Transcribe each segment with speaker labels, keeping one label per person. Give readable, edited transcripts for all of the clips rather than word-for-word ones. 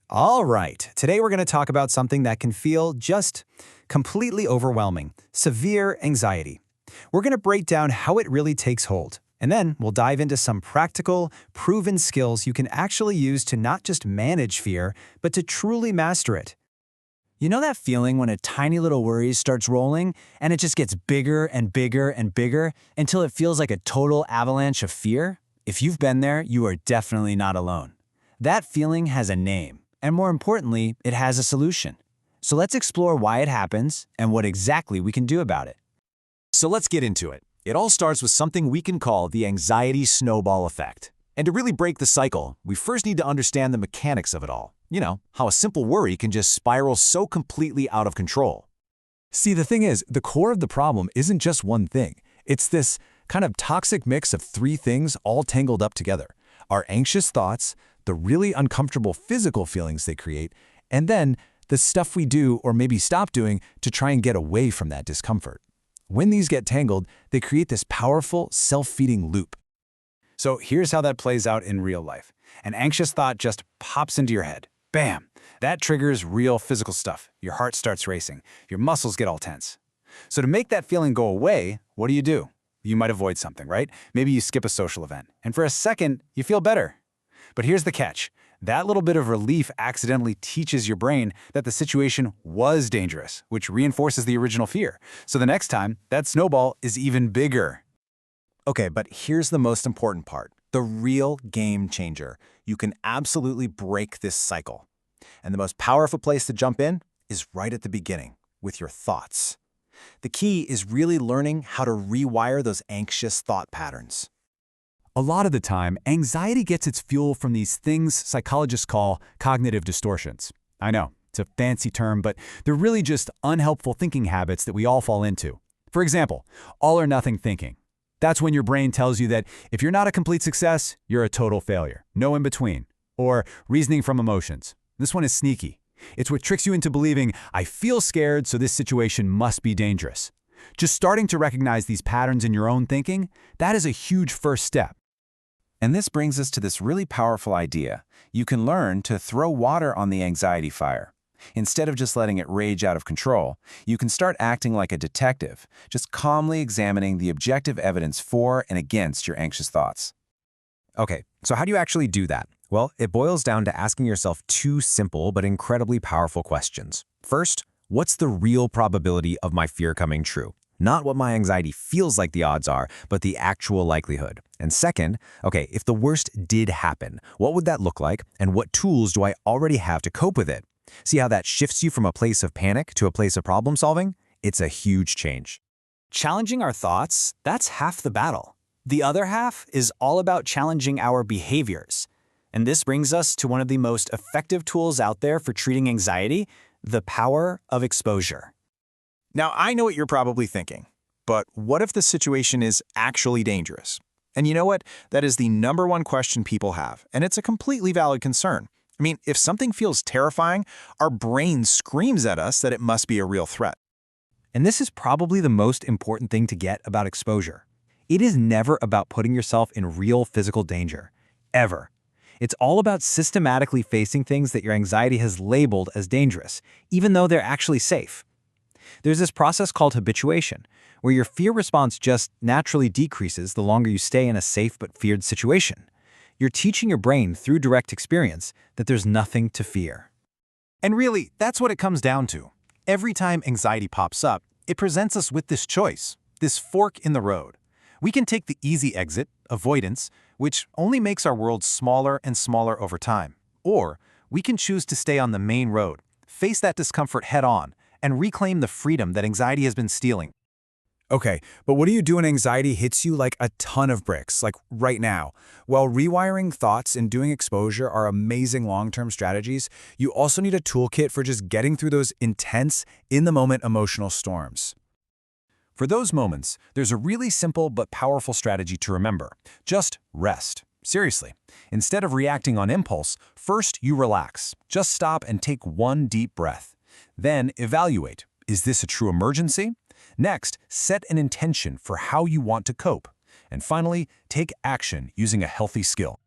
Speaker 1: All right, today we're going to talk about something that can feel just completely overwhelming, severe anxiety. We're going to break down how it really takes hold, and then we'll dive into some practical, proven skills you can actually use to not just manage fear, but to truly master it. You know that feeling when a tiny little worry starts rolling and it just gets bigger and bigger and bigger until it feels like a total avalanche of fear? If you've been there, you are definitely not alone. That feeling has a name. And more importantly, it has a solution. So let's explore why it happens and what exactly we can do about it.
Speaker 2: So let's get into it. It all starts with something we can call the anxiety snowball effect. And to really break the cycle, we first need to understand the mechanics of it all. You know, how a simple worry can just spiral so completely out of control.
Speaker 3: See, the thing is, the core of the problem isn't just one thing. It's this kind of toxic mix of three things all tangled up together. Our anxious thoughts, the really uncomfortable physical feelings they create, and then the stuff we do or maybe stop doing to try and get away from that discomfort. When these get tangled, they create this powerful, self-feeding loop.
Speaker 1: So here's how that plays out in real life. An anxious thought just pops into your head. Bam! That triggers real physical stuff. Your heart starts racing. Your muscles get all tense. So to make that feeling go away, what do? You might avoid something, right? Maybe you skip a social event. And for a second, you feel better. But here's the catch. That little bit of relief accidentally teaches your brain that the situation was dangerous, which reinforces the original fear. So the next time, that snowball is even bigger.
Speaker 2: Okay, but here's the most important part. The real game changer. You can absolutely break this cycle. And the most powerful place to jump in is right at the beginning, with your thoughts. The key is really learning how to rewire those anxious thought patterns.
Speaker 3: A lot of the time, anxiety gets its fuel from these things psychologists call cognitive distortions. I know, it's a fancy term, but they're really just unhelpful thinking habits that we all fall into. For example, all or nothing thinking. That's when your brain tells you that if you're not a complete success, you're a total failure, no in between. Or reasoning from emotions. This one is sneaky. It's what tricks you into believing, I feel scared, so this situation must be dangerous. Just starting to recognize these patterns in your own thinking, that is a huge first step.
Speaker 4: And this brings us to this really powerful idea. You can learn to throw water on the anxiety fire. Instead of just letting it rage out of control, you can start acting like a detective, just calmly examining the objective evidence for and against your anxious thoughts.
Speaker 5: Okay, so how do you actually do that? Well, it boils down to asking yourself two simple but incredibly powerful questions. First, what's the real probability of my fear coming true? Not what my anxiety feels like the odds are, but the actual likelihood. And second, okay, if the worst did happen, what would that look like, and what tools do I already have to cope with it? See how that shifts you from a place of panic to a place of problem solving? It's a huge change.
Speaker 1: Challenging our thoughts, that's half the battle. The other half is all about challenging our behaviors. And this brings us to one of the most effective tools out there for treating anxiety, the power of exposure.
Speaker 2: Now, I know what you're probably thinking, but what if the situation is actually dangerous? And you know what? That is the #1 question people have, and it's a completely valid concern. I mean, if something feels terrifying, our brain screams at us that it must be a real threat.
Speaker 5: And this is probably the most important thing to get about exposure. It is never about putting yourself in real physical danger, ever. It's all about systematically facing things that your anxiety has labeled as dangerous, even though they're actually safe. There's this process called habituation, where your fear response just naturally decreases the longer you stay in a safe but feared situation. You're teaching your brain through direct experience that there's nothing to fear.
Speaker 2: And really, that's what it comes down to. Every time anxiety pops up, it presents us with this choice, this fork in the road. We can take the easy exit, avoidance, which only makes our world smaller and smaller over time. Or we can choose to stay on the main road, face that discomfort head on, and reclaim the freedom that anxiety has been stealing.
Speaker 1: Okay, but what do you do when anxiety hits you like a ton of bricks, like right now? While rewiring thoughts and doing exposure are amazing long-term strategies, you also need a toolkit for just getting through those intense, in-the-moment emotional storms.
Speaker 2: For those moments, there's a really simple but powerful strategy to remember. Just rest. Seriously. Instead of reacting on impulse, first you relax. Just stop and take one deep breath. Then evaluate. Is this a true emergency? Next, set an intention for how you want to cope. And finally, take action using a healthy skill.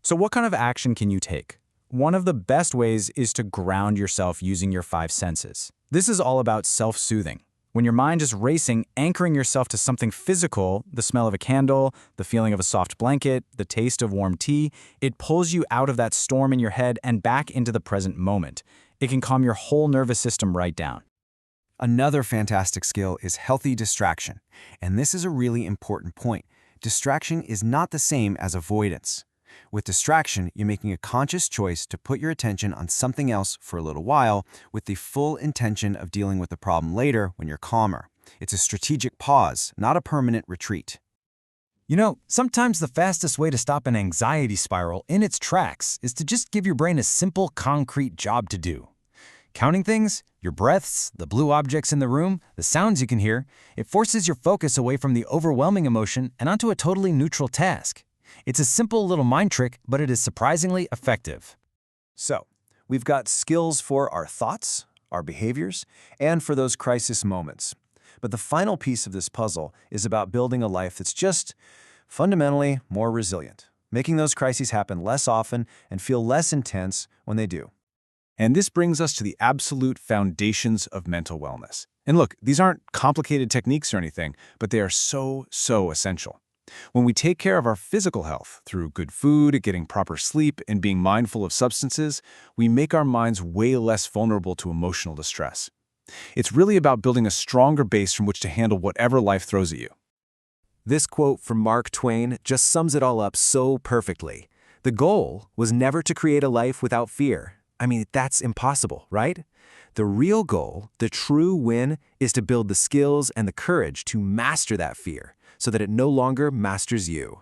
Speaker 5: So what kind of action can you take?
Speaker 1: One of the best ways is to ground yourself using your five senses. This is all about self-soothing. When your mind is racing, anchoring yourself to something physical, the smell of a candle, the feeling of a soft blanket, the taste of warm tea, it pulls you out of that storm in your head and back into the present moment. It can calm your whole nervous system right down.
Speaker 4: Another fantastic skill is healthy distraction, and this is a really important point. Distraction is not the same as avoidance. With distraction, you're making a conscious choice to put your attention on something else for a little while with the full intention of dealing with the problem later when you're calmer. It's a strategic pause, not a permanent retreat.
Speaker 1: You know, sometimes the fastest way to stop an anxiety spiral in its tracks is to just give your brain a simple, concrete job to do. Counting things, your breaths, the blue objects in the room, the sounds you can hear, it forces your focus away from the overwhelming emotion and onto a totally neutral task. It's a simple little mind trick, but it is surprisingly effective.
Speaker 2: So, we've got skills for our thoughts, our behaviors, and for those crisis moments. But the final piece of this puzzle is about building a life that's just fundamentally more resilient, making those crises happen less often and feel less intense when they do. And this brings us to the absolute foundations of mental wellness. And look, these aren't complicated techniques or anything, but they are so essential. When we take care of our physical health through good food, getting proper sleep, and being mindful of substances, we make our minds way less vulnerable to emotional distress. It's really about building a stronger base from which to handle whatever life throws at you.
Speaker 3: This quote from Mark Twain just sums it all up so perfectly. The goal was never to create a life without fear. I mean, that's impossible, right? The real goal, the true win, is to build the skills and the courage to master that fear so that it no longer masters you.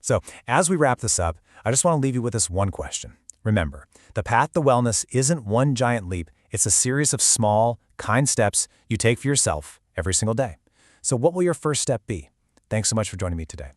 Speaker 1: So, as we wrap this up, I just want to leave you with this one question. Remember, the path to wellness isn't one giant leap. It's a series of small, kind steps you take for yourself every single day. So what will your first step be? Thanks so much for joining me today.